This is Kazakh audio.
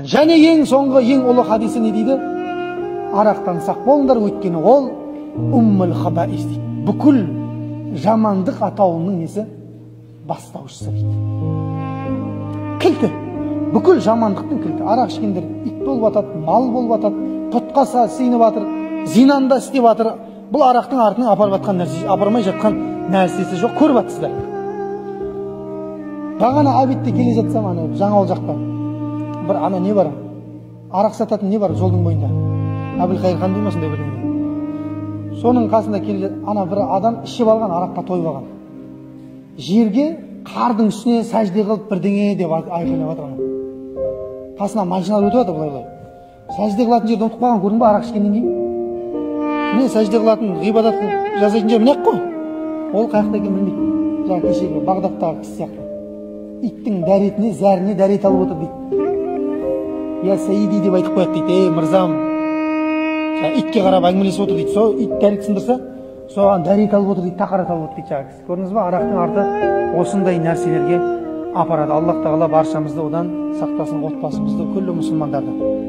Және ең соңғы, ең ұлы хадисі не дейді? Арақтан сақ болыңдар, өйткені ол уммул хабаис дейді. Бүкіл жамандық атауының несі? Бастаушысы дейді. Кілті. Бүкіл жамандықтың кілті. Арақ ішкендер ит болып атады, мал болып атады, пұтқа сыйынып атыр, зинанда істеп атыр. Бұл арақтың артынан апарып атқан нәрсесі, апармай жатқан нәрсесі жоқ, көріп атсыздар. Бағана Абидте келе жатсам, жаңа ол жақта бір ана не бар? Арақ сататын не бар жолдың бойында? Әбілқайыр хан деймін осындай бірдеңе. Соның қасында келе ана бір адам ішіп алған, араққа тойып алған. Жерге қардың үстіне сәжде қылып бірдеңе деп айқайлап жатыр. Қасынан машиналар өтіп жатыр былай-былай. Сәжде қылатын жерді ұмытып қалған, көрдің ба арақ ішкеннен кейін? Міне сәжде қылатын, ғибадат жасайтын жер міне қой. Ол қаяқта екенін білмейді. Жаңа кешегі Бағдаттағы кісі сияқты. Иттің дәретіне, зәріне дәрет алып отыр дейді. Я Саиди деп айтып қояды дейді. Мырзам, итке қарап әңгімелесіп отыр дейді. Сол ит дәрет сындырса, соған дәрет алып отыр дейді, тақарат алып отыр дейді жаңа кісі. Көрдіңіз ба? Арақтың арты осындай нәрселерге апарады. Аллах тағала баршамызды одан сақтасын, отбасымызды, күллі мұсылмандарды.